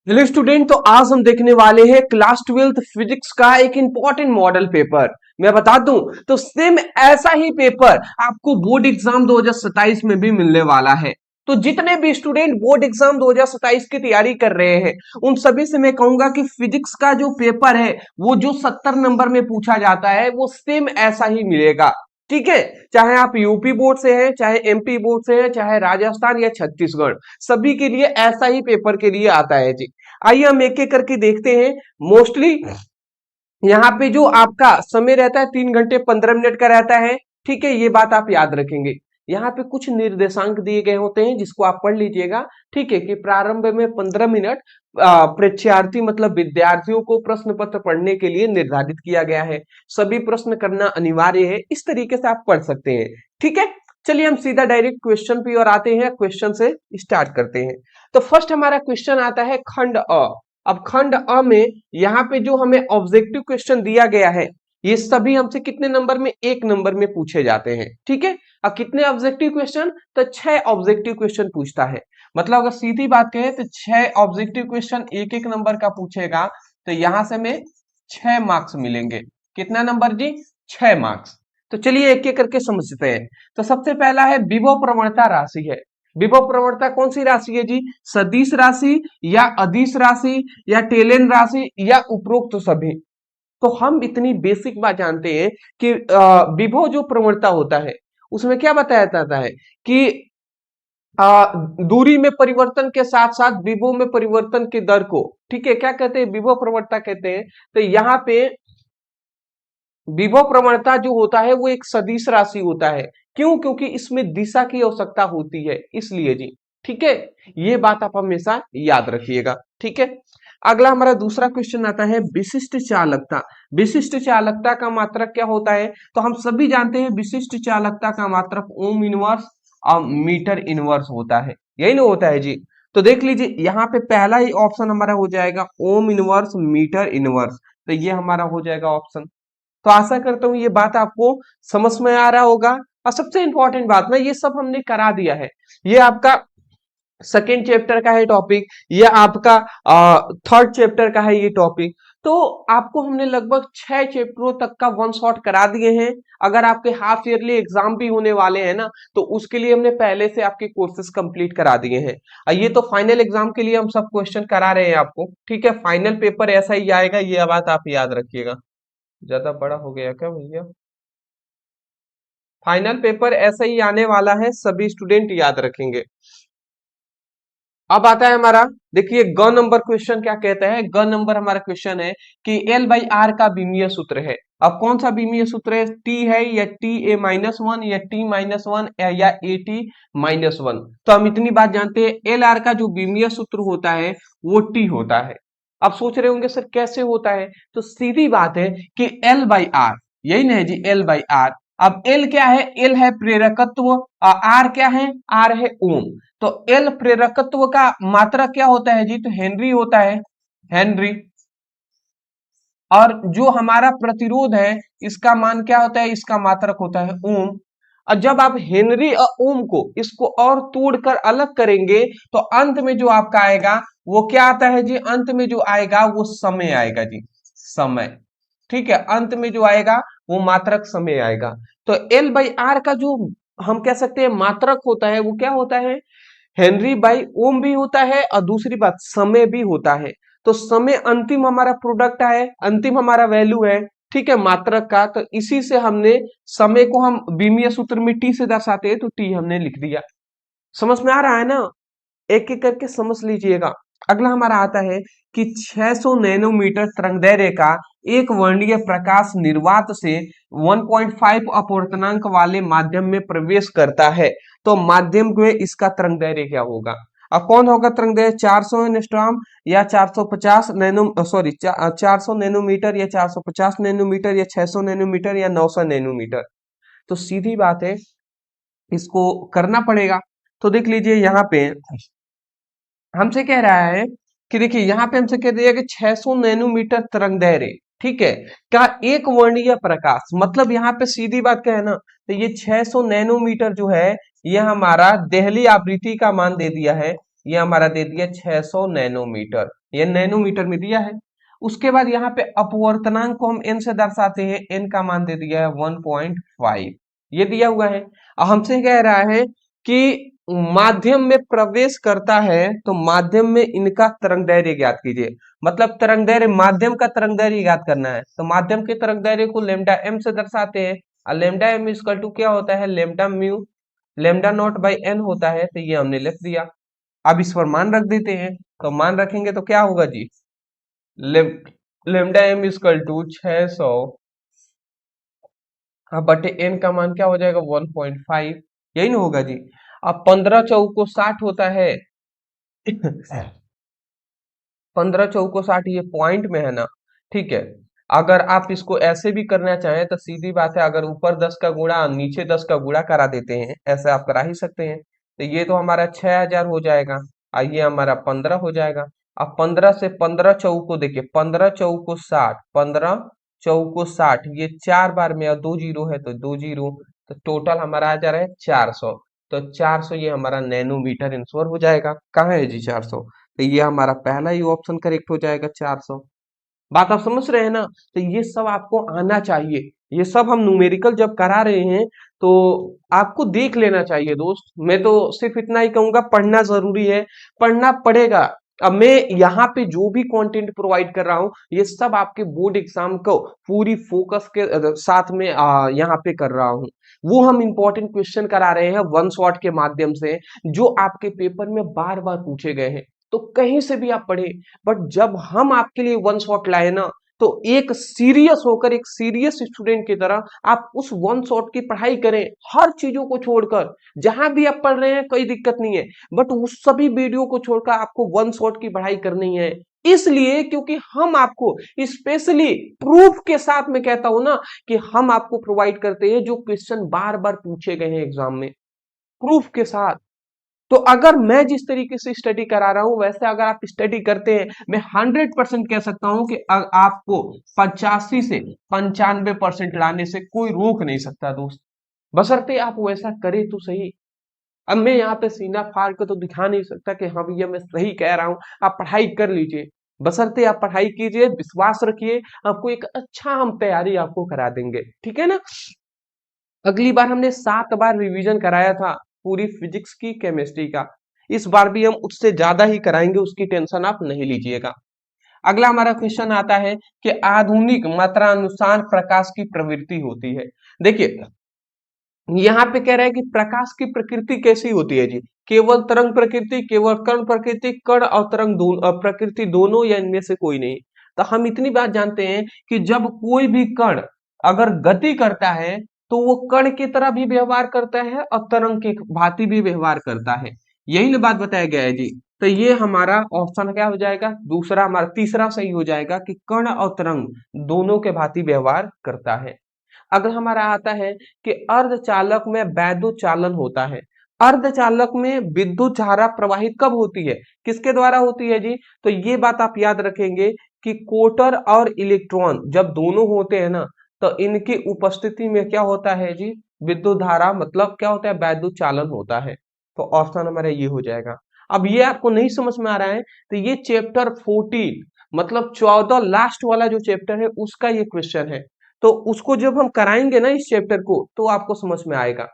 Hello student, तो आज हम देखने वाले हैं क्लास 12th फिजिक्स का एक इंपॉर्टेंट मॉडल पेपर। मैं बता दूं तो सेम ऐसा ही पेपर आपको बोर्ड एग्जाम 2027 में भी मिलने वाला है। तो जितने भी स्टूडेंट बोर्ड एग्जाम 2027 की तैयारी कर रहे हैं उन सभी से मैं कहूंगा कि फिजिक्स का जो पेपर है वो जो 70 नंबर में पूछा जाता है वो सेम ऐसा ही मिलेगा। ठीक है, चाहे आप यूपी बोर्ड से हैं, चाहे एमपी बोर्ड से हैं, चाहे राजस्थान या छत्तीसगढ़, सभी के लिए ऐसा ही पेपर के लिए आता है जी। आइए हम एक एक करके देखते हैं। मोस्टली यहाँ पे जो आपका समय रहता है 3 घंटे 15 मिनट का रहता है। ठीक है, ये बात आप याद रखेंगे। यहाँ पे कुछ निर्देशांक दिए गए होते हैं जिसको आप पढ़ लीजिएगा। ठीक है, कि प्रारंभ में 15 मिनट परीक्षार्थी मतलब विद्यार्थियों को प्रश्न पत्र पढ़ने के लिए निर्धारित किया गया है। सभी प्रश्न करना अनिवार्य है, इस तरीके से आप पढ़ सकते हैं। ठीक है, चलिए हम सीधा डायरेक्ट क्वेश्चन पे और आते हैं। क्वेश्चन से स्टार्ट करते हैं। तो फर्स्ट हमारा क्वेश्चन आता है खंड अ। अब खंड अ में यहाँ पे जो हमें ऑब्जेक्टिव क्वेश्चन दिया गया है ये सभी हमसे कितने नंबर में, 1 नंबर में पूछे जाते हैं। ठीक है, अब कितने ऑब्जेक्टिव क्वेश्चन, तो 6 ऑब्जेक्टिव क्वेश्चन पूछता है। मतलब अगर सीधी बात कहें तो 6 ऑब्जेक्टिव क्वेश्चन 1 1 नंबर का पूछेगा। तो यहां से हमें 6 मार्क्स मिलेंगे। कितना नंबर जी, 6 मार्क्स। तो चलिए एक एक करके समझते हैं। तो सबसे पहला है विभव प्रवणता राशि है। विभव प्रवणता कौन सी राशि है जी, सदिश राशि या अदिश राशि या टेलन राशि या उपरोक्त सभी। तो हम इतनी बेसिक बात जानते हैं कि विभव जो प्रवणता होता है उसमें क्या बताया जाता है कि दूरी में परिवर्तन के साथ साथ विभव में परिवर्तन की दर को, ठीक है, क्या कहते हैं, विभव प्रवणता कहते हैं। तो यहाँ पे विभव प्रवणता जो होता है वो एक सदिश राशि होता है। क्यों, क्योंकि इसमें दिशा की आवश्यकता होती है, इसलिए जी। ठीक है, ये बात आप हमेशा याद रखिएगा। ठीक है, अगला हमारा दूसरा क्वेश्चन आता है विशिष्ट चालकता। विशिष्ट चालकता का मात्रक क्या होता है, तो हम सभी जानते हैं विशिष्ट चालकता का मात्रक ओम इनवर्स और मीटर इनवर्स होता है, यही ना होता है जी। तो देख लीजिए यहाँ पे पहला ही ऑप्शन हमारा हो जाएगा ओम इनवर्स मीटर इनवर्स। तो ये हमारा हो जाएगा ऑप्शन। तो आशा करता हूँ ये बात आपको समझ में आ रहा होगा। और सबसे इंपॉर्टेंट बात ना, ये सब हमने करा दिया है। ये आपका सेकेंड चैप्टर का है टॉपिक, ये आपका थर्ड चैप्टर का है ये टॉपिक। तो आपको हमने लगभग 6 चैप्टरों तक का वन शॉट करा दिए हैं। अगर आपके हाफ ईयरली एग्जाम भी होने वाले हैं ना, तो उसके लिए हमने पहले से आपके कोर्सेज कंप्लीट करा दिए हैं। ये तो फाइनल एग्जाम के लिए हम सब क्वेश्चन करा रहे हैं आपको। ठीक है, फाइनल पेपर ऐसा ही आएगा, ये बात आप याद रखिएगा। ज्यादा बड़ा हो गया क्या भैया, फाइनल पेपर ऐसा ही आने वाला है, सभी स्टूडेंट याद रखेंगे। अब आता है हमारा, देखिए ग नंबर क्वेश्चन क्या कहता है। ग नंबर हमारा क्वेश्चन है कि एल बाई आर का बीमीय सूत्र है। अब कौन सा बीमीय सूत्र है, टी है या टी ए माइनस वन या टी माइनस वन या ए टी माइनस वन। तो हम इतनी बात जानते हैं एल आर का जो बीमीय सूत्र होता है वो टी होता है। अब सोच रहे होंगे सर कैसे होता है, तो सीधी बात है कि एल बाई आर, यही ना है जी, एल बाई आर। अब एल क्या है, एल है प्रेरकत्व और आर क्या है, आर है ओम। तो एल प्रेरकत्व का मात्रा क्या होता है जी, तो हेनरी होता है, हेनरी। और जो हमारा प्रतिरोध है इसका मान क्या होता है, इसका मात्रक होता है ओम। और जब आप हेनरी और ओम को इसको और तोड़कर अलग करेंगे तो अंत में जो आपका आएगा वो क्या आता है जी, अंत में जो आएगा वो समय आएगा जी, समय। ठीक है, अंत में जो आएगा वो मात्रक समय आएगा। तो एल बाई आर का जो हम कह सकते हैं मात्रक होता है वो क्या होता है, हेनरी बाई ओम भी होता है और दूसरी बात समय भी होता है। तो समय अंतिम हमारा प्रोडक्ट है, अंतिम हमारा वैल्यू है। ठीक है, मात्रक का। तो इसी से हमने समय को हम बीमीय सूत्र में टी से दर्शाते हैं, तो टी हमने लिख दिया। समझ में आ रहा है ना, एक एक करके समझ लीजिएगा। अगला हमारा आता है कि 600 नैनोमीटर तरंगदैर्घ्य का एक वर्णीय प्रकाश निर्वात से 1.5 अपवर्तनांक वाले माध्यम में प्रवेश करता है। तो माध्यम में इसका तरंगदैर्घ्य क्या होगा। अब कौन होगा तरंगदैर्घ्य, 400 एंगस्ट्रॉम या 450 नैनो, सॉरी 400 नैनोमीटर या 450 नैनोमीटर या 600 नैनोमीटर या 900 नैनोमीटर। तो सीधी बात है, इसको करना पड़ेगा। तो देख लीजिए यहाँ पे हमसे कह रहा है कि देखिए यहाँ पे हमसे कह दिया कि 600 नैनोमीटर तरंगदैर्घ्य, ठीक है, का एक वर्णीय प्रकाश, मतलब यहाँ पे सीधी बात क्या है ना, तो ये 600 नैनोमीटर जो है ये हमारा देहली आवृत्ति का मान दे दिया है, ये हमारा दे दिया 600 नैनोमीटर। ये नैनोमीटर में दिया है। उसके बाद यहाँ पे अपवर्तनांक को हम n से दर्शाते हैं, n का मान दे दिया है 1.5, ये दिया हुआ है। अब हमसे कह रहा है कि माध्यम में प्रवेश करता है तो माध्यम में इनका तरंग दैर्घ्य ज्ञात कीजिए। मतलब तरंग दैर्घ्य, माध्यम का तरंग दैर्घ्य ज्ञात करना है तो माध्यम के तरंग दैर्घ्य को लेमडा m से दर्शाते हैं। और लेमडा m इक्वल टू क्या होता है, lambda mu lambda naught by n होता है, तो ये हमने लिख दिया। अब इस पर मान रख देते हैं, तो मान रखेंगे तो क्या होगा जी, लेमडा m इक्वल टू 600 बटे n का मान क्या हो जाएगा 1.5, यही ना होगा जी। अब 15 चौको 60 होता है 15 चौको 60 ये पॉइंट में है ना, ठीक है। अगर आप इसको ऐसे भी करना चाहें तो सीधी बात है, अगर ऊपर 10 का गुणा नीचे 10 का गुणा करा देते हैं, ऐसे आप करा ही सकते हैं। तो ये तो हमारा 6000 हो जाएगा और ये हमारा 15 हो जाएगा। अब 15 से 15 चौको देखिए, 15 चौको 60, 15 चौको 60, ये 4 बार में, और 2 जीरो है तो 2 जीरो, तो टोटल हमारा आ जा रहा है 400। तो 400 ये हमारा नैनोमीटर इंश्योर हो जाएगा। कहाँ है जी 400, तो ये हमारा पहला ही ऑप्शन करेक्ट हो जाएगा 400। बात आप समझ रहे हैं ना, तो ये सब आपको आना चाहिए। ये सब हम न्यूमेरिकल जब करा रहे हैं तो आपको देख लेना चाहिए दोस्त। मैं तो सिर्फ इतना ही कहूंगा, पढ़ना जरूरी है, पढ़ना पड़ेगा। अब मैं यहाँ पे जो भी कंटेंट प्रोवाइड कर रहा हूँ ये सब आपके बोर्ड एग्जाम को पूरी फोकस के साथ में यहाँ पे कर रहा हूँ। वो हम इंपॉर्टेंट क्वेश्चन करा रहे हैं वन शॉट के माध्यम से, जो आपके पेपर में बार बार पूछे गए हैं। तो कहीं से भी आप पढ़े, बट जब हम आपके लिए वन शॉट लाए ना, तो एक सीरियस होकर, एक सीरियस स्टूडेंट की तरह आप उस वन शॉट की पढ़ाई करें, हर चीजों को छोड़कर। जहां भी आप पढ़ रहे हैं कोई दिक्कत नहीं है, बट उस सभी वीडियो को छोड़कर आपको वन शॉट की पढ़ाई करनी है। इसलिए क्योंकि हम आपको स्पेशली प्रूफ के साथ में कहता हूं ना, कि हम आपको प्रोवाइड करते हैं जो क्वेश्चन बार बार पूछे गए हैं एग्जाम में, प्रूफ के साथ। तो अगर मैं जिस तरीके से स्टडी करा रहा हूं वैसे अगर आप स्टडी करते हैं, मैं 100% कह सकता हूं कि आपको 85 से 95% लाने से कोई रोक नहीं सकता दोस्त, बशर्ते आप वैसा करें तो सही। अब मैं यहाँ पे सीना फाड़ के तो दिखा नहीं सकता कि हाँ भैया मैं सही कह रहा हूँ, आप पढ़ाई कर लीजिए। बशर्ते आप पढ़ाई कीजिए, विश्वास रखिए, आपको एक अच्छा हम तैयारी आपको करा देंगे, ठीक है ना। अगली बार हमने 7 बार रिवीजन कराया था पूरी फिजिक्स की, केमिस्ट्री का। इस बार भी हम उससे ज्यादा ही कराएंगे, उसकी टेंशन आप नहीं लीजिएगा। अगला हमारा क्वेश्चन आता है कि आधुनिक मात्रानुसार प्रकाश की प्रवृत्ति होती है। देखिए यहाँ पे कह रहा है कि प्रकाश की प्रकृति कैसी होती है जी, केवल तरंग प्रकृति, केवल कण प्रकृति, कण और तरंग प्रकृति दोनों, या इनमें से कोई नहीं। तो हम इतनी बात जानते हैं कि जब कोई भी कण अगर गति करता है तो वो कण की तरह भी व्यवहार करता है और तरंग की भांति भी व्यवहार करता है। यही ना बात बताया गया है जी। तो ये हमारा ऑप्शन क्या हो जाएगा, दूसरा, हमारा तीसरा सही हो जाएगा कि कण और तरंग दोनों के भांति व्यवहार करता है। अगर हमारा आता है कि अर्धचालक में वैद्युत चालन होता है। अर्धचालक में विद्युत धारा प्रवाहित कब होती है, किसके द्वारा होती है जी, तो ये बात आप याद रखेंगे कि कोटर और इलेक्ट्रॉन जब दोनों होते हैं ना, तो इनकी उपस्थिति में क्या होता है जी, विद्युत धारा, मतलब क्या होता है, वैद्युत चालन होता है। तो ऑप्शन हमारा ये हो जाएगा। अब ये आपको नहीं समझ में आ रहा है तो ये चैप्टर 14 मतलब 14 लास्ट वाला जो चैप्टर है उसका ये क्वेश्चन है। तो उसको जब हम कराएंगे ना इस चैप्टर को, तो आपको समझ में आएगा।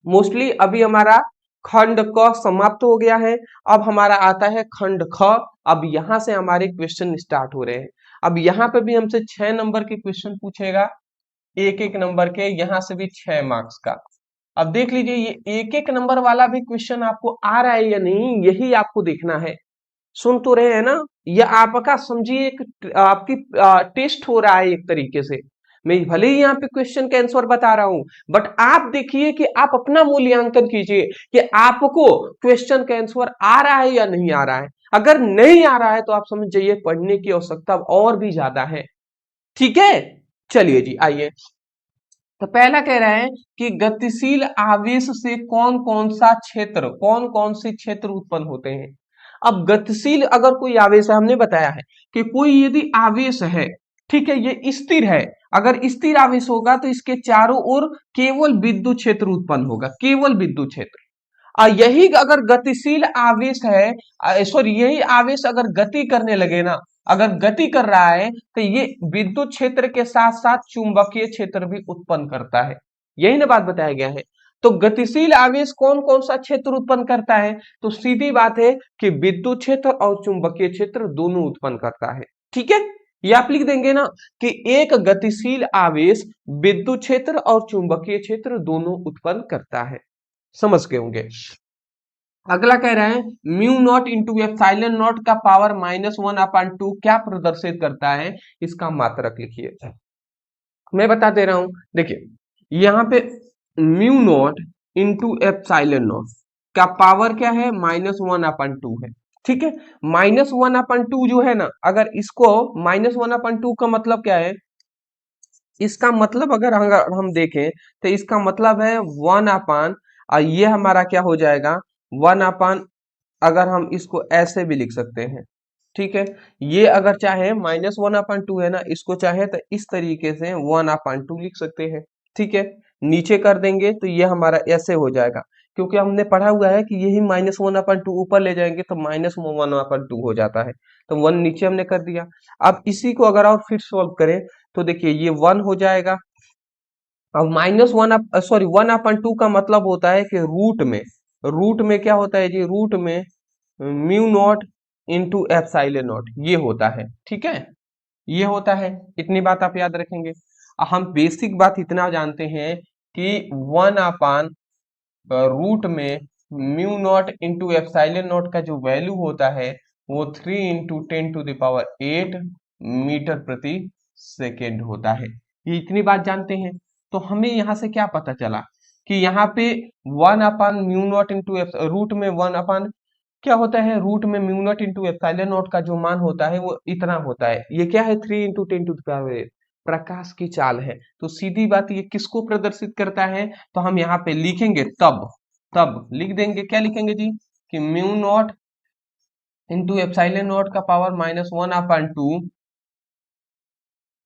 मोस्टली अभी हमारा खंड क समाप्त हो गया है, अब हमारा आता है खंड ख। अब यहां से हमारे क्वेश्चन स्टार्ट हो रहे हैं। अब यहाँ पे भी हमसे 6 नंबर के क्वेश्चन पूछेगा, एक एक नंबर के, यहाँ से भी 6 मार्क्स का। अब देख लीजिए ये एक एक नंबर वाला भी क्वेश्चन आपको आ रहा है या नहीं, यही आपको देखना है। सुन तो रहे हैं ना, यह आपका समझिए एक आपकी टेस्ट हो रहा है एक तरीके से। मैं भले ही यहाँ पे क्वेश्चन का आंसर बता रहा हूं, बट आप देखिए कि आप अपना मूल्यांकन कीजिए कि आपको क्वेश्चन का आंसर आ रहा है या नहीं आ रहा है। अगर नहीं आ रहा है तो आप समझ जाइए पढ़ने की आवश्यकता और भी ज्यादा है, ठीक है। चलिए जी आइए, तो पहला कह रहा है कि गतिशील आवेश से कौन कौन सा क्षेत्र, कौन कौन से क्षेत्र उत्पन्न होते हैं। अब गतिशील अगर कोई आवेश है, हमने बताया है कि कोई यदि आवेश है, ठीक है, ये स्थिर है, अगर स्थिर आवेश होगा तो इसके चारों ओर केवल विद्युत क्षेत्र उत्पन्न होगा, केवल विद्युत क्षेत्र। यही अगर गतिशील आवेश है, सॉरी यही आवेश अगर गति करने लगे ना, अगर गति कर रहा है तो ये विद्युत क्षेत्र के साथ साथ चुंबकीय क्षेत्र भी उत्पन्न करता है। यही ना बात बताया गया है। तो गतिशील आवेश कौन कौन सा क्षेत्र उत्पन्न करता है? तो सीधी बात है कि विद्युत क्षेत्र और चुंबकीय क्षेत्र दोनों उत्पन्न करता है। ठीक है, ये आप लिख देंगे ना कि एक गतिशील आवेश विद्युत क्षेत्र और चुंबकीय क्षेत्र दोनों उत्पन्न करता है। समझ गए होंगे। अगला कह रहा है mu naught into epsilon not का पावर -1/2 क्या प्रदर्शित करता है? इसका मात्रक लिखिए। मैं बता दे रहा हूं, देखिए यहाँ पे mu naught into epsilon not का पावर क्या है? -1/2 है। ठीक है, -1/2 जो है ना, अगर इसको -1/2 का मतलब क्या है? इसका मतलब अगर हम देखें तो इसका मतलब है 1/, ये हमारा क्या हो जाएगा? 1/, अगर हम इसको ऐसे भी लिख सकते हैं। ठीक है, ये अगर चाहे -1/2 है ना, इसको चाहे तो इस तरीके से 1/2 लिख सकते हैं। ठीक है, नीचे कर देंगे तो ये हमारा ऐसे हो जाएगा, क्योंकि हमने पढ़ा हुआ है कि यही -1/2 ऊपर ले जाएंगे तो -1/2 हो जाता है। तो 1 नीचे हमने कर दिया। अब इसी को अगर और फिर सॉल्व करें तो देखिए ये 1 हो जाएगा। अब -1/2 का मतलब होता है कि रूट में क्या होता है जी? रूट में mu naught into epsilon not ये होता है। ठीक है, ये होता है। इतनी बात आप याद रखेंगे। हम बेसिक बात इतना जानते हैं कि 1/रूट में mu naught into epsilon not का जो वैल्यू होता है वो 3 × 10⁸ मीटर प्रति सेकेंड होता है। ये इतनी बात जानते हैं। तो हमें यहाँ से क्या पता चला कि यहाँ पे 1/म्यू नॉट इंटू रूट में 1/ क्या होता है? रूट में mu naught into epsilon not का जो मान होता है वो इतना होता है। ये क्या है? 3 × 10⁸ प्रकाश की चाल है। तो सीधी बात ये किसको प्रदर्शित करता है? तो हम यहाँ पे लिखेंगे तब लिख देंगे, क्या लिखेंगे जी? कि mu naught into epsilon not का पावर -1/2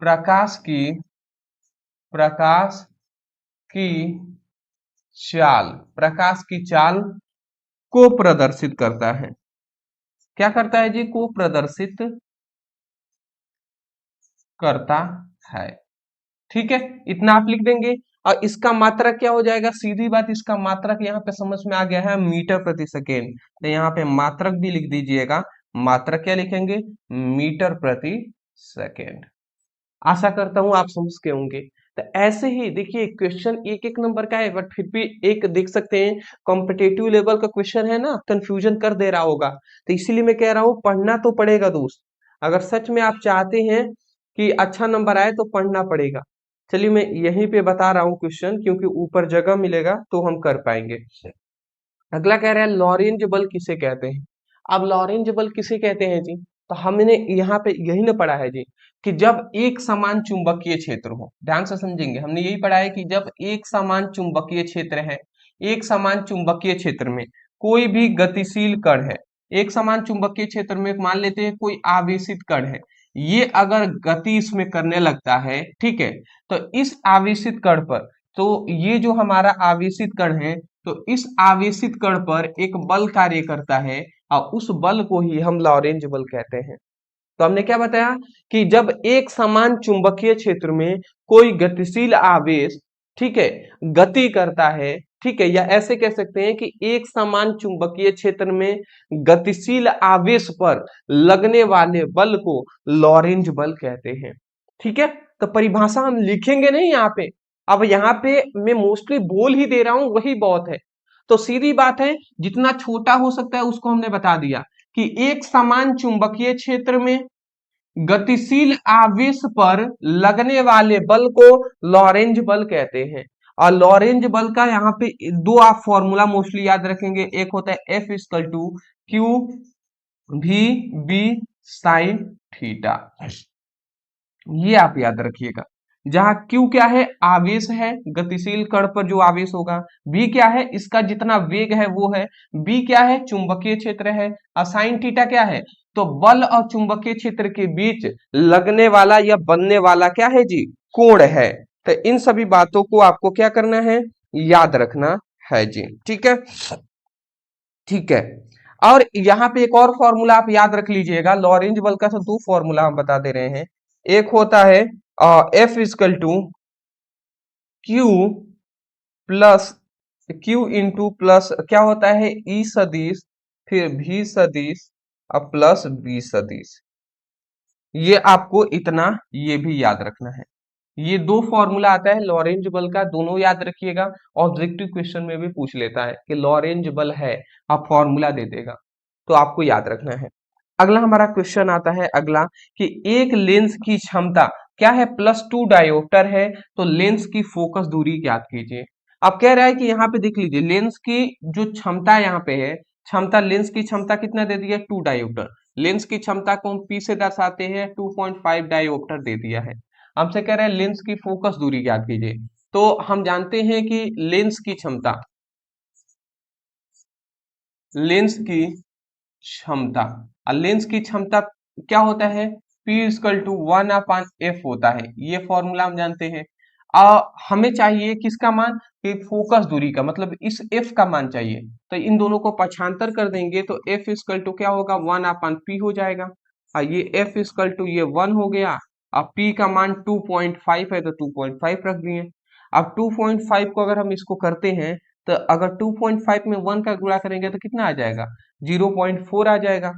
प्रकाश की प्रकाश की चाल को प्रदर्शित करता है। क्या करता है जी? को प्रदर्शित करता है। ठीक है, इतना आप लिख देंगे। और इसका मात्रक क्या हो जाएगा? सीधी बात, इसका मात्रक यहाँ पे समझ में आ गया है, मीटर प्रति सेकेंड। तो यहाँ पे मात्रक भी लिख दीजिएगा। मात्रक क्या लिखेंगे? मीटर प्रति सेकेंड। आशा करता हूं आप समझ के होंगे। तो ऐसे ही देखिए क्वेश्चन एक एक नंबर का है, बट फिर भी एक देख सकते हैं कॉम्पिटेटिव लेवल का क्वेश्चन है ना, कंफ्यूजन कर दे रहा होगा। तो इसीलिए मैं कह रहा हूँ पढ़ना तो पड़ेगा दोस्त। अगर सच में आप चाहते हैं कि अच्छा नंबर आए तो पढ़ना पड़ेगा। चलिए मैं यहीं पे बता रहा हूँ क्वेश्चन, क्योंकि ऊपर जगह मिलेगा तो हम कर पाएंगे। अगला कह रहा है लॉरेंज बल किसे कहते हैं? अब लॉरेंज बल किसे कहते हैं जी? तो हमने यहाँ पे यही ना पढ़ा है जी कि जब एक समान चुंबकीय क्षेत्र हो, ध्यान से समझेंगे, हमने यही पढ़ा है कि जब एक समान चुंबकीय क्षेत्र है, एक समान चुंबकीय क्षेत्र में कोई भी गतिशील कण है, एक समान चुंबकीय क्षेत्र में मान लेते हैं कोई आवेशित कण है, ये अगर गति इसमें करने लगता है, ठीक है, तो इस आवेशित कण पर, तो ये जो हमारा आवेशित कण है, तो इस आवेशित कण पर एक बल कार्य करता है और उस बल को ही हम लॉरेंज बल कहते हैं। तो हमने क्या बताया कि जब एक समान चुंबकीय क्षेत्र में कोई गतिशील आवेश, ठीक है, गति करता है, ठीक है, या ऐसे कह सकते हैं कि एक समान चुंबकीय क्षेत्र में गतिशील आवेश पर लगने वाले बल को लॉरेंज बल कहते हैं। ठीक है, तो परिभाषा हम लिखेंगे नहीं यहाँ पे। अब यहाँ पे मैं मोस्टली बोल ही दे रहा हूं, वही बहुत है। तो सीधी बात है, जितना छोटा हो सकता है उसको हमने बता दिया कि एक समान चुंबकीय क्षेत्र में गतिशील आवेश पर लगने वाले बल को लॉरेंज बल कहते हैं। और लॉरेंज बल का यहाँ पे दो आप फॉर्मूला मोस्टली याद रखेंगे, एक होता है F=Q_V_B sin थीटा, ये आप याद रखिएगा। जहां Q क्या है? आवेश है, गतिशील कण पर जो आवेश होगा। V क्या है? इसका जितना वेग है वो है। B क्या है? चुंबकीय क्षेत्र है। और साइन थीटा क्या है? तो बल और चुंबकीय क्षेत्र के बीच लगने वाला या बनने वाला क्या है जी? कोण है। तो इन सभी बातों को आपको क्या करना है? याद रखना है जी। ठीक है, ठीक है। और यहाँ पे एक और फॉर्मूला आप याद रख लीजिएगा, लॉरेंज बल का तो दो फॉर्मूला हम बता दे रहे हैं। एक होता है F is equal to Q plus Q into plus क्या होता है ई सदिश, फिर भी सदिश और प्लस बी सदिश। ये आपको इतना ये भी याद रखना है। ये दो फॉर्मूला आता है लॉरेंज बल का, दोनों याद रखिएगा। ऑब्जेक्टिव क्वेश्चन में भी पूछ लेता है कि लॉरेंज बल है, आप फॉर्मूला दे देगा, तो आपको याद रखना है। अगला हमारा क्वेश्चन आता है अगला कि एक लेंस की क्षमता क्या है, +2 डायोप्टर है, तो लेंस की फोकस दूरी ज्ञात कीजिए। अब कह रहा है कि यहाँ पे देख लीजिए लेंस की जो क्षमता यहाँ पे है, क्षमता लेंस की क्षमता कितना दे दिया, 2 डायोप्टर। लेंस की क्षमता को हम पी से दर्शाते हैं, 2.5 डायोप्टर दे दिया है। हमसे कह रहे हैं लेंस की फोकस दूरी ज्ञात कीजिए। तो हम जानते हैं कि लेंस की क्षमता और लेंस की क्षमता क्या होता है, P इक्वल टू 1/f होता है। ये फॉर्मूला हम जानते हैं। हमें चाहिए किसका मान, कि फोकस दूरी का, मतलब इस f का मान चाहिए। तो इन दोनों को पक्षांतर कर देंगे तो f इक्वल टू क्या होगा, 1/p हो जाएगा। और ये f इक्वल टू ये 1 हो गया। अब p का मान 2.5 है तो 2.5 रख दिए। अब 2.5 को अगर हम इसको करते हैं तो अगर 2.5 में 1 का गुणा करेंगे तो कितना आ जाएगा, 0.4 आ जाएगा।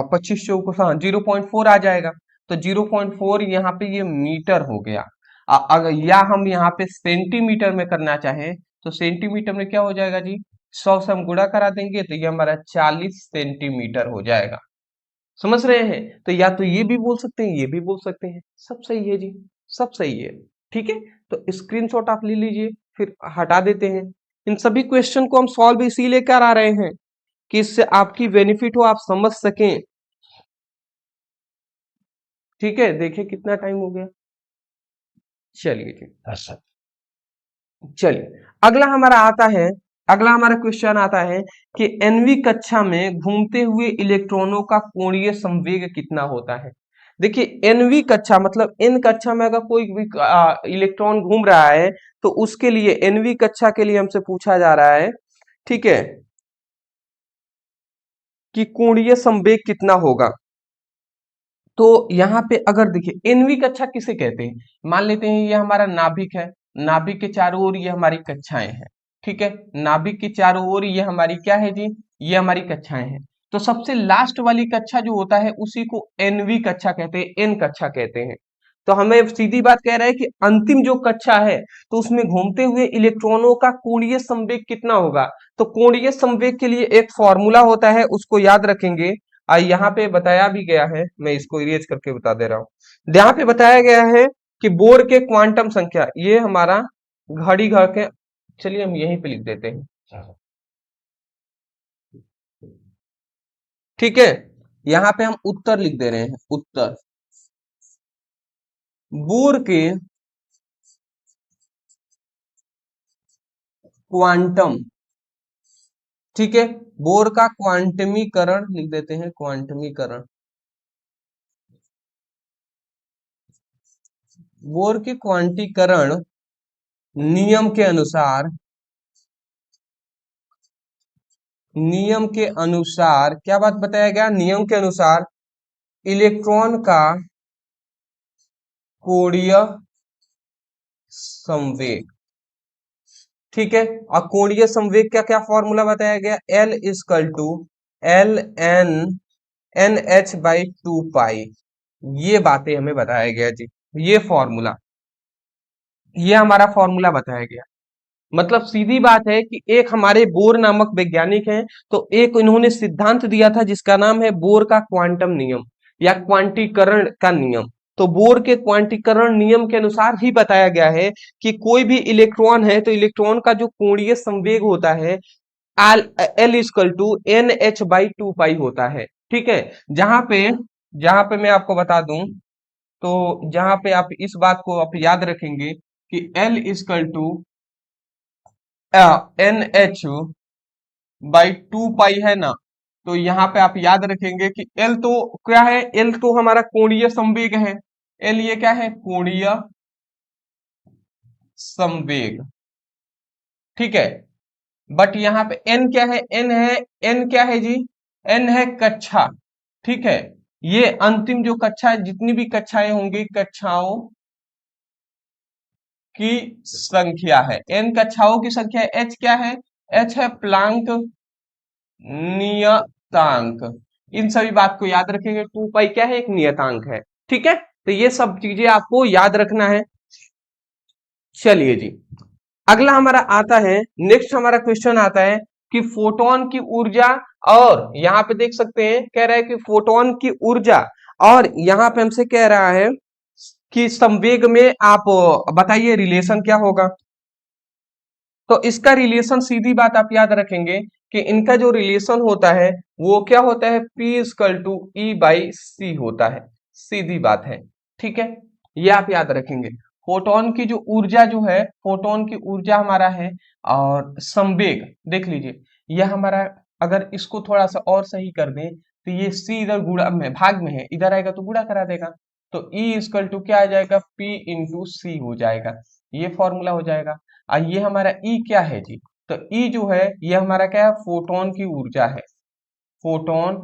25 चौको, हाँ 0.4 आ जाएगा। तो 0.4 यहाँ पे ये मीटर हो गया। अगर या हम यहाँ पे सेंटीमीटर में करना चाहें तो सेंटीमीटर में क्या हो जाएगा जी, 100 से हम गुणा करा देंगे तो ये हमारा 40 सेंटीमीटर हो जाएगा। समझ रहे हैं, तो या तो ये भी बोल सकते हैं, ये भी बोल सकते हैं, सब सही है जी, सब सही है। ठीक है, तो स्क्रीनशॉट आप ले लीजिए, फिर हटा देते हैं। इन सभी क्वेश्चन को हम सॉल्व इसीलिए कर आ रहे हैं कि इससे आपकी बेनिफिट हो, आप समझ सकें। ठीक है, देखिए कितना टाइम हो गया। चलिए जी, अच्छा चलिए अगला हमारा क्वेश्चन आता है कि nवीं कक्षा में घूमते हुए इलेक्ट्रॉनों का कोणीय संवेग कितना होता है। देखिए nवीं कक्षा मतलब n कक्षा में अगर कोई भी इलेक्ट्रॉन घूम रहा है तो उसके लिए nवीं कक्षा के लिए हमसे पूछा जा रहा है, ठीक है, कि कोणीय संवेग कितना होगा। तो यहाँ पे अगर देखिए nवीं कक्षा किसे कहते हैं, मान लेते हैं ये हमारा नाभिक है, नाभिक के चारों ओर ये हमारी कक्षाएं हैं। ठीक है, नाभिक के चारों ओर ये हमारी क्या है जी, ये हमारी कक्षाएं हैं। तो सबसे लास्ट वाली कक्षा जो होता है उसी को nवीं कक्षा कहते हैं, एन कक्षा कहते हैं। तो हमें सीधी बात कह रहा है कि अंतिम जो कक्षा है तो उसमें घूमते हुए इलेक्ट्रॉनों का कोणीय संवेग कितना होगा। तो कोणीय संवेग के लिए एक फॉर्मूला होता है, उसको याद रखेंगे। यहाँ पे बताया भी गया है, मैं इसको इरेज करके बता दे रहा हूँ। यहाँ पे बताया गया है कि बोर के क्वांटम संख्या, ये हमारा घड़ी घर के, चलिए हम यहीं पे लिख देते हैं। ठीक है, यहाँ पे हम उत्तर लिख दे रहे हैं, उत्तर बोर के क्वांटम, ठीक है, बोर का क्वांटमीकरण लिख देते हैं, क्वांटमीकरण, बोर के क्वांटीकरण नियम के अनुसार, नियम के अनुसार क्या बात बताया गया, नियम के अनुसार इलेक्ट्रॉन का कोणीय संवेग, ठीक है। और कोणीय संवेग का क्या फॉर्मूला बताया गया, L equal to L N N H by 2 pi. ये बातें हमें बताया गया जी, ये फॉर्मूला, ये हमारा फॉर्मूला बताया गया। मतलब सीधी बात है कि एक हमारे बोर नामक वैज्ञानिक हैं, तो एक इन्होंने सिद्धांत दिया था जिसका नाम है बोर का क्वांटम नियम या क्वांटीकरण का नियम। तो बोर के क्वांटीकरण नियम के अनुसार ही बताया गया है कि कोई भी इलेक्ट्रॉन है तो इलेक्ट्रॉन का जो कोणीय संवेग होता है L equal to N H by 2 pi होता है। ठीक है, जहां पे मैं आपको बता दूं, तो जहां पे आप इस बात को आप याद रखेंगे कि L equal to N H by 2 pi है ना, तो यहाँ पे आप याद रखेंगे कि एल तो क्या है, एल तो हमारा कोणीय संवेग है, एल ये क्या है, कोणीय संवेग। ठीक है, बट यहाँ पे एन क्या है, एन है, एन क्या है जी, एन है कक्षा, ठीक है। ये अंतिम जो कक्षा, जितनी भी कक्षाएं होंगी, कक्षाओं की संख्या है, एन कक्षाओं की संख्या है। एच क्या है, एच है प्लांक नियतांक। इन सभी बात को याद रखेंगे, 2 पाई क्या है, एक नियतांक है, ठीक है। तो ये सब चीजें आपको याद रखना है। चलिए जी, अगला हमारा आता है, नेक्स्ट हमारा क्वेश्चन आता है कि फोटोन की ऊर्जा, और यहाँ पे देख सकते हैं कह रहा है कि फोटोन की ऊर्जा, और यहाँ पे हमसे कह रहा है कि संवेग में आप बताइए रिलेशन क्या होगा। तो इसका रिलेशन सीधी बात आप याद रखेंगे कि इनका जो रिलेशन होता है वो क्या होता है, P equal to E by C होता है, सीधी बात है, ठीक है। ये आप याद रखेंगे। फोटोन की जो ऊर्जा जो है, फोटोन की ऊर्जा हमारा है, और संवेग देख लीजिए, यह हमारा, अगर इसको थोड़ा सा और सही कर दें तो ये सी इधर गुणा में, भाग में है, इधर आएगा तो गुणा करा देगा, तो ई इक्वल टू क्या आ जाएगा, P इंटू सी हो जाएगा, ये फॉर्मूला हो जाएगा। ये हमारा ई क्या है जी, तो ई जो है ये हमारा क्या है, फोटोन की ऊर्जा है, फोटोन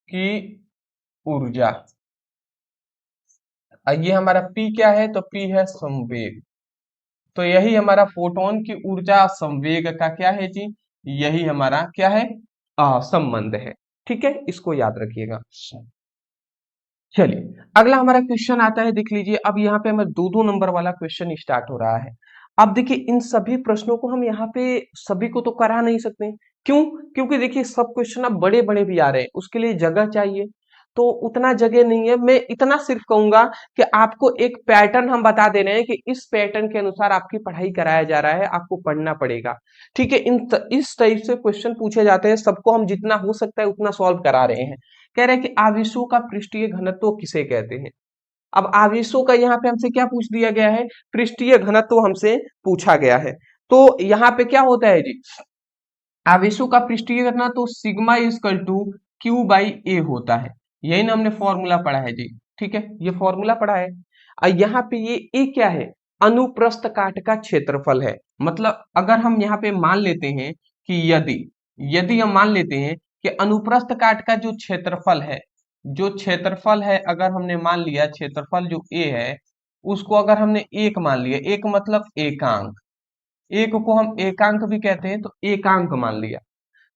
की ऊर्जा। ये हमारा पी क्या है, तो पी है संवेग। तो यही हमारा फोटोन की ऊर्जा संवेग का क्या है जी, यही हमारा क्या है, संबंध है, ठीक है, इसको याद रखिएगा। चलिए, अगला हमारा क्वेश्चन आता है, देख लीजिए, अब यहाँ पे हमें 2-2 नंबर वाला क्वेश्चन स्टार्ट हो रहा है। अब देखिए, इन सभी प्रश्नों को हम यहाँ पे सभी को तो करा नहीं सकते, क्यों, क्योंकि देखिए सब क्वेश्चन अब बड़े बड़े भी आ रहे हैं, उसके लिए जगह चाहिए, तो उतना जगह नहीं है। मैं इतना सिर्फ कहूंगा कि आपको एक पैटर्न हम बता दे रहे हैं कि इस पैटर्न के अनुसार आपकी पढ़ाई कराया जा रहा है, आपको पढ़ना पड़ेगा, ठीक है। इस टाइप से क्वेश्चन पूछे जाते हैं, सबको हम जितना हो सकता है उतना सॉल्व करा रहे हैं। कह रहे हैं कि आवेशों का पृष्ठीय घनत्व किसे कहते हैं। अब आवेशों का यहाँ पे हमसे क्या पूछ दिया गया है, पृष्ठीय घनत्व हमसे पूछा गया है। तो यहाँ पे क्या होता है जी, आवेशों का पृष्ठीय घनत्व तो sigma equal to Q by A होता है, यही ना हमने फॉर्मूला पढ़ा है जी, ठीक है, ये फॉर्मूला पढ़ा है। और यहाँ पे ये ए क्या है, अनुप्रस्थ काट का क्षेत्रफल है। मतलब अगर हम यहाँ पे मान लेते हैं कि यदि यदि हम मान लेते हैं कि अनुप्रस्थ काट का जो क्षेत्रफल है, जो क्षेत्रफल है, अगर हमने मान लिया क्षेत्रफल जो ए है, उसको अगर हमने एक मान लिया, एक मतलब एकांक, एक को हम एकांक भी कहते हैं, तो एकांक मान लिया,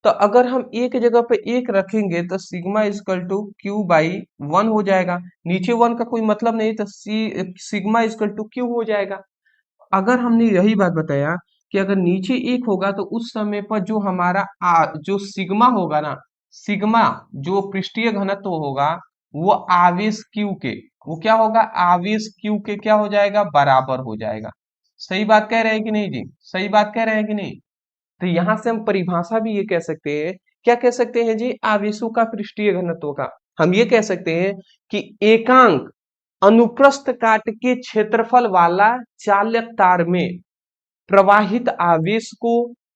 तो अगर हम एक जगह पे एक रखेंगे तो sigma equal to Q by 1 हो जाएगा, नीचे 1 का कोई मतलब नहीं, तो सिग्मा इक्वल टू क्यू हो जाएगा। अगर हमने यही बात बताया कि अगर नीचे एक होगा तो उस समय पर जो हमारा जो सिग्मा होगा ना, सिग्मा जो पृष्ठीय घनत्व होगा, वो आवेश क्यू के, वो क्या होगा, आवेश क्यू के क्या हो जाएगा, बराबर हो जाएगा। सही बात कह रहे हैं कि नहीं जी, सही बात कह रहे हैं कि नहीं। तो यहां से हम परिभाषा भी ये कह सकते हैं, क्या कह सकते हैं जी, आवेशों का पृष्ठीय घनत्व का हम ये कह सकते हैं कि एकांक अनुप्रस्थ काट के क्षेत्रफल वाला चालक तार में प्रवाहित आवेश को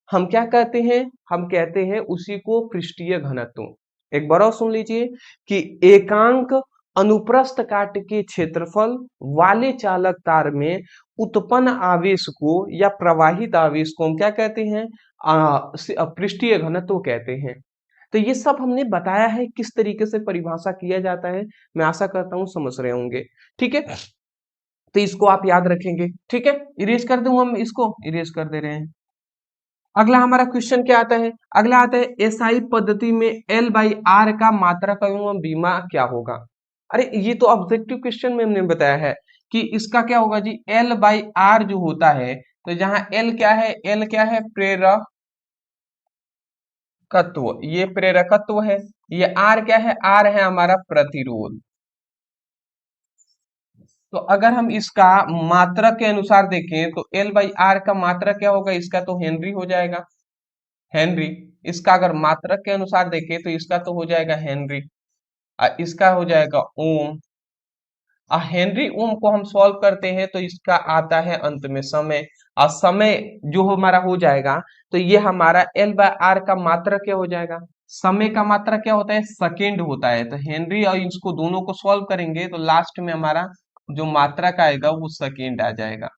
हम क्या कहते हैं, हम कहते हैं उसी को पृष्ठीय घनत्व। एक बार और सुन लीजिए कि एकांक अनुप्रस्थ काट के क्षेत्रफल वाले चालक तार में उत्पन्न आवेश को या प्रवाहित आवेश को हम क्या कहते हैं, पृष्ठीय घनत्व कहते हैं। तो ये सब हमने बताया है किस तरीके से परिभाषा किया जाता है, मैं आशा करता हूं समझ रहे होंगे, ठीक है। तो इसको आप याद रखेंगे, ठीक है। इरेज कर दूं, हम इसको इरेज कर दे रहे हैं। अगला हमारा क्वेश्चन क्या आता है, अगला आता है एसआई पद्धति में एल बाई आर का मात्रक एवं बीमा क्या होगा। अरे ये तो ऑब्जेक्टिव क्वेश्चन में हमने बताया है कि इसका क्या होगा जी, एल बाई आर जो होता है, तो जहां एल क्या है, एल क्या है, प्रेरकत्व, ये प्रेरकत्व है, ये आर क्या है, आर है हमारा प्रतिरोध। तो अगर हम इसका मात्रक के अनुसार देखें तो एल बाई आर का मात्रक क्या होगा, इसका तो हेनरी हो जाएगा, हेनरी। इसका अगर मात्रक के अनुसार देखें तो इसका तो हो जाएगा हेनरी, और इसका हो जाएगा ओम। हेनरी ओम को हम सॉल्व करते हैं तो इसका आता है अंत में समय, और समय जो हमारा हो जाएगा, तो ये हमारा एल बाय आर का मात्रक क्या हो जाएगा, समय का मात्रक क्या होता है, सेकेंड होता है। तो हेनरी और इसको दोनों को सॉल्व करेंगे तो लास्ट में हमारा जो मात्रक आएगा वो सेकेंड आ जाएगा,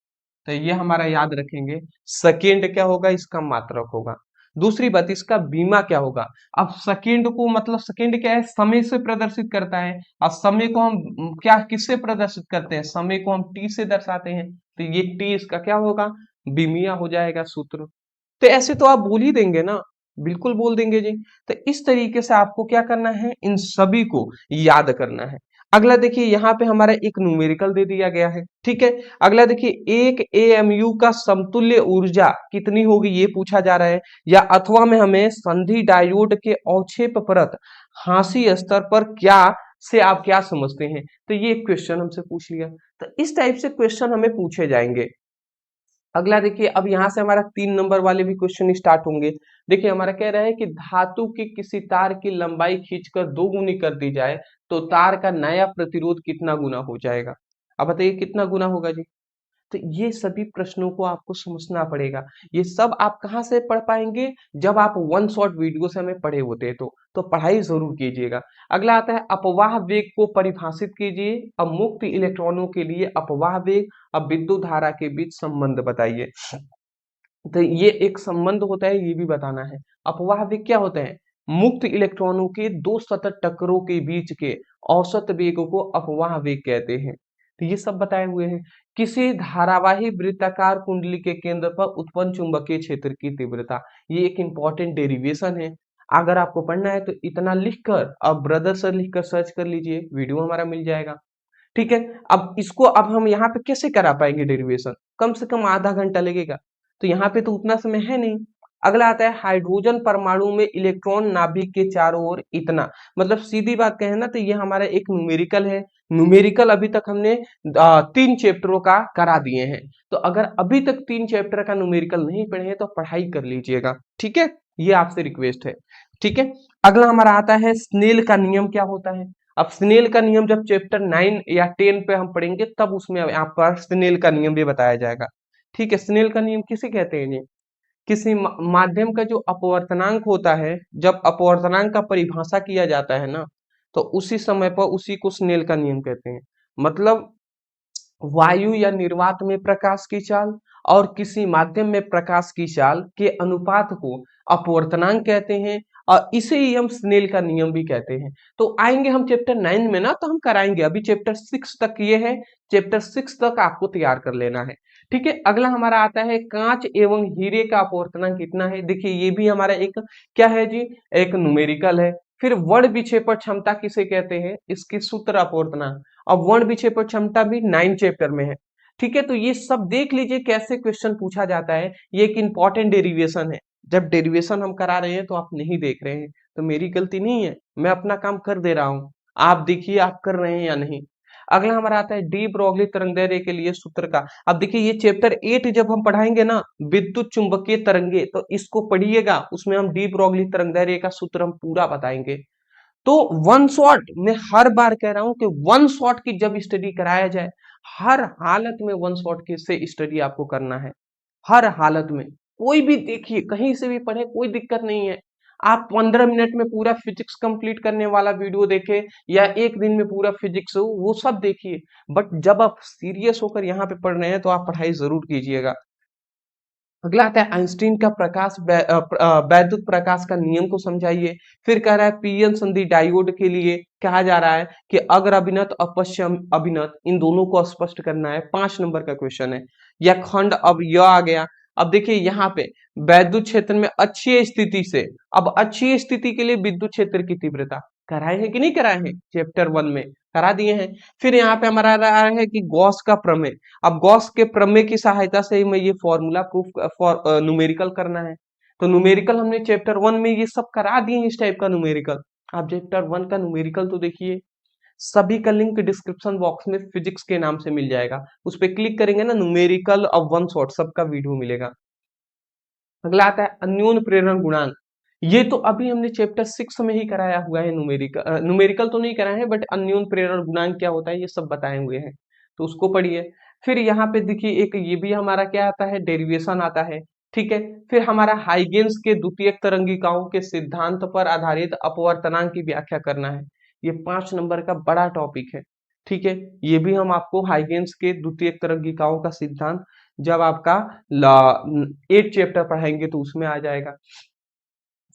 तो ये हमारा याद रखेंगे। सेकेंड क्या होगा, इसका मात्रक होगा। दूसरी बात, इसका बीमा क्या होगा। अब सेकेंड को मतलब सेकेंड क्या है, समय से प्रदर्शित करता है। अब समय को हम क्या किससे प्रदर्शित करते हैं, समय को हम टी से दर्शाते हैं, तो ये टी इसका क्या होगा, बीमिया हो जाएगा सूत्र। तो ऐसे तो आप बोल ही देंगे ना, बिल्कुल बोल देंगे जी। तो इस तरीके से आपको क्या करना है, इन सभी को याद करना है। अगला देखिए, यहाँ पे हमारा एक न्यूमेरिकल दे दिया गया है, ठीक है। अगला देखिए, एक एएमयू का समतुल्य ऊर्जा कितनी होगी, ये पूछा जा रहा है। या अथवा में हमें संधि डायोड के अवक्षेप परत हांसी स्तर पर क्या से आप क्या समझते हैं, तो ये क्वेश्चन हमसे पूछ लिया। तो इस टाइप से क्वेश्चन हमें पूछे जाएंगे। अगला देखिए, अब यहाँ से हमारा 3 नंबर वाले भी क्वेश्चन स्टार्ट होंगे। देखिए हमारा कह रहा है कि धातु की किसी तार की लंबाई खींचकर 2 गुनी कर दी जाए तो तार का नया प्रतिरोध कितना गुना हो जाएगा। अब बताइए कितना गुना होगा जी। तो ये सभी प्रश्नों को आपको समझना पड़ेगा। ये सब आप कहाँ से पढ़ पाएंगे, जब आप वन शॉट वीडियो से हमें पढ़े होते हैं तो पढ़ाई जरूर कीजिएगा। अगला आता है अपवाह वेग को परिभाषित कीजिए। अब मुक्त इलेक्ट्रॉनों के लिए अपवाह वेग अब विद्युत धारा के बीच संबंध बताइए। तो ये एक संबंध होता है, ये भी बताना है। अपवाह वेग क्या होता है, मुक्त इलेक्ट्रॉनों के दो सतत टक्करों के बीच के औसत वेग को अपवाह वेग कहते हैं। तो ये सब बताए हुए हैं। किसी धारावाही वृत्ताकार कुंडली के केंद्र पर उत्पन्न चुंबकीय क्षेत्र की तीव्रता, ये एक इंपॉर्टेंट डेरिवेशन है। अगर आपको पढ़ना है तो इतना लिखकर अब ब्रदर सर लिखकर सर्च कर लीजिए, वीडियो हमारा मिल जाएगा, ठीक है। अब इसको अब हम यहाँ पे कैसे करा पाएंगे डेरिवेशन, कम से कम आधा घंटा लगेगा, तो यहाँ पे तो उतना समय है नहीं। अगला आता है हाइड्रोजन परमाणु में इलेक्ट्रॉन नाभिक के चारों ओर इतना, मतलब सीधी बात कहें ना तो ये हमारा एक न्यूमेरिकल है। न्यूमेरिकल अभी तक हमने 3 चैप्टरों का करा दिए हैं। तो अगर अभी तक 3 चैप्टर का न्यूमेरिकल नहीं पढ़े हैं तो पढ़ाई कर लीजिएगा, ठीक है, ये आपसे रिक्वेस्ट है, ठीक है। अगला हमारा आता है स्नेल का नियम क्या होता है। अब स्नेल का नियम जब चैप्टर 9 या 10 पे हम पढ़ेंगे तब उसमें आपका स्नेल का नियम भी बताया जाएगा, ठीक है। स्नेल का नियम किसे कहते हैं जी, किसी माध्यम का जो अपवर्तनांक होता है, जब अपवर्तनांक का परिभाषा किया जाता है ना, तो उसी समय पर उसी को स्नेल का नियम कहते हैं। मतलब वायु या निर्वात में प्रकाश की चाल और किसी माध्यम में प्रकाश की चाल के अनुपात को अपवर्तनांक कहते हैं, और इसे ही हम स्नेल का नियम भी कहते हैं। तो आएंगे हम चैप्टर 9 में ना, तो हम कराएंगे, अभी चैप्टर 6 तक ये है, चैप्टर 6 तक आपको तैयार कर लेना है, ठीक है। अगला हमारा आता है कांच एवं हीरे का अपवर्तनांक कितना है। देखिए ये भी हमारा एक क्या है जी, एक न्यूमेरिकल है। फिर वर्ण विक्षेपण क्षमता किसे कहते हैं, इसकी सूत्र अपवर्तनांक। अब वर्ण विक्षेपण क्षमता भी 9 चैप्टर में है, ठीक है। तो ये सब देख लीजिए कैसे क्वेश्चन पूछा जाता है, ये एक इंपॉर्टेंट डेरिवेशन है। जब डेरिवेशन हम करा रहे हैं तो आप नहीं देख रहे हैं तो मेरी गलती नहीं है, मैं अपना काम कर दे रहा हूँ, आप देखिए आप कर रहे हैं या नहीं। अगला हमारा आता है डी ब्रोगली तरंगदैर्घ्य के लिए सूत्र का। अब देखिए ये चैप्टर 8 जब हम पढ़ाएंगे ना, विद्युत चुंबकीय तरंगे, तो इसको पढ़िएगा, उसमें हम डी ब्रोगली तरंगदैर्घ्य का सूत्र हम पूरा बताएंगे। तो वन शॉट मैं हर बार कह रहा हूं कि वन शॉट की जब स्टडी कराया जाए, हर हालत में वन शॉट की से स्टडी आपको करना है, हर हालत में। कोई भी देखिए कहीं से भी पढ़े कोई दिक्कत नहीं है। आप 15 मिनट में पूरा फिजिक्स कंप्लीट करने वाला वीडियो देखे या एक दिन में पूरा फिजिक्स हो, वो सब देखिए, बट जब आप सीरियस होकर यहाँ पे पढ़ रहे हैं तो आप पढ़ाई जरूर कीजिएगा। अगला आता है आइंस्टीन का वैद्युत प्रकाश का नियम को समझाइए। फिर कह रहा है पीएन संधि डायोड के लिए कहा जा रहा है कि अग्र अभिनत अपश्चम अभिनत इन दोनों को स्पष्ट करना है, 5 नंबर का क्वेश्चन है। या खंड अब यह आ गया। अब देखिए यहाँ पे वैद्युत क्षेत्र में अच्छी स्थिति से, अब अच्छी स्थिति के लिए विद्युत क्षेत्र की तीव्रता कराए हैं कि नहीं कराए हैं, चैप्टर 1 में करा दिए हैं। फिर यहाँ पे हमारा रहा है कि गॉस का प्रमेय। अब गॉस के प्रमेय की सहायता से मैं ये फॉर्मूला प्रूफ फॉर न्यूमेरिकल करना है। तो न्यूमेरिकल हमने चैप्टर 1 में ये सब करा दिए हैं, इस टाइप का न्यूमेरिकल। आप चैप्टर 1 का न्यूमेरिकल तो देखिए, सभी का लिंक डिस्क्रिप्शन बॉक्स में फिजिक्स के नाम से मिल जाएगा, उस पर क्लिक करेंगे ना, न्यूमेरिकल और वन शॉट सबका वीडियो मिलेगा। अगला आता है अन्योन प्रेरण गुणांक। ये तो अभी हमने चैप्टर 6 में ही कराया हुआ है, न्यूमेरिकल न्यूमेरिकल तो नहीं कराया है, बट अन्योन प्रेरण गुणांक क्या होता है ये सब बताए हुए हैं, तो उसको पढ़िए। फिर यहाँ पे देखिए एक ये भी हमारा क्या आता है, डेरिवेशन आता है, ठीक है। फिर हमारा हाइगेन्स के द्वितीयक तरंगिकाओं के सिद्धांत पर आधारित अपवर्तनांक की व्याख्या करना है। ये 5 नंबर का बड़ा टॉपिक है, ठीक है। ये भी हम आपको हाइगेन्स के द्वितीयक तरंगिकाओं का सिद्धांत जब आपका 8 चैप्टर पढ़ाएंगे तो उसमें आ जाएगा।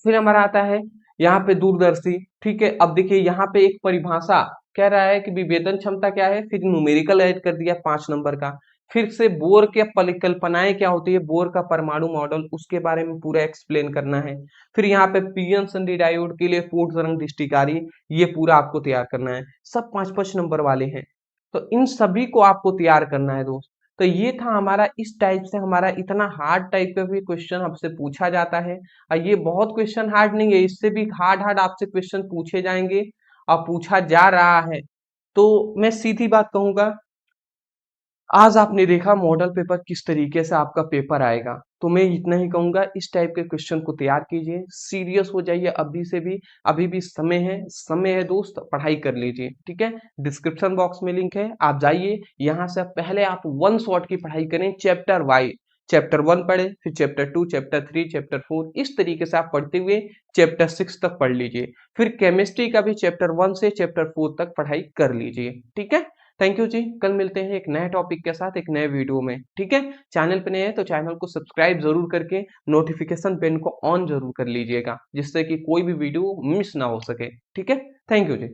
फिर हमारा आता है यहाँ पे दूरदर्शी। ठीक है, अब देखिए यहाँ पे एक परिभाषा कह रहा है कि विभेदन क्षमता क्या है, फिर न्यूमेरिकल ऐड कर दिया 5 नंबर का। फिर से बोर के परिकल्पनाएं क्या होती है, बोर का परमाणु मॉडल, उसके बारे में पूरा एक्सप्लेन करना है। फिर यहाँ पे पीएन संधि डायोड के लिए पूर्ण तरंग दृष्टिकारी, ये पूरा आपको तैयार करना है। सब 5-5 नंबर वाले हैं, तो इन सभी को आपको तैयार करना है दोस्त। तो ये था हमारा, इस टाइप से हमारा इतना हार्ड टाइप का भी क्वेश्चन आपसे पूछा जाता है। और ये बहुत क्वेश्चन हार्ड नहीं है, इससे भी हार्ड हार्ड आपसे क्वेश्चन पूछे जाएंगे और पूछा जा रहा है। तो मैं सीधी बात कहूंगा, आज आपने देखा मॉडल पेपर किस तरीके से आपका पेपर आएगा, तो मैं इतना ही कहूंगा, इस टाइप के क्वेश्चन को तैयार कीजिए, सीरियस हो जाइए अभी से भी, अभी भी समय है दोस्त, पढ़ाई कर लीजिए। ठीक है, डिस्क्रिप्शन बॉक्स में लिंक है, आप जाइए, यहाँ से पहले आप 1 शॉट की पढ़ाई करें चैप्टर वाइज। चैप्टर 1 पढ़े, फिर चैप्टर 2, चैप्टर 3, चैप्टर 4, इस तरीके से आप पढ़ते हुए चैप्टर 6 तक पढ़ लीजिए। फिर केमिस्ट्री का भी चैप्टर 1 से चैप्टर 4 तक पढ़ाई कर लीजिए। ठीक है, थैंक यू जी, कल मिलते हैं एक नए टॉपिक के साथ एक नए वीडियो में। ठीक है, चैनल पे नए हैं तो चैनल को सब्सक्राइब जरूर करके नोटिफिकेशन बेल को ऑन जरूर कर लीजिएगा, जिससे कि कोई भी वीडियो मिस ना हो सके। ठीक है, थैंक यू जी।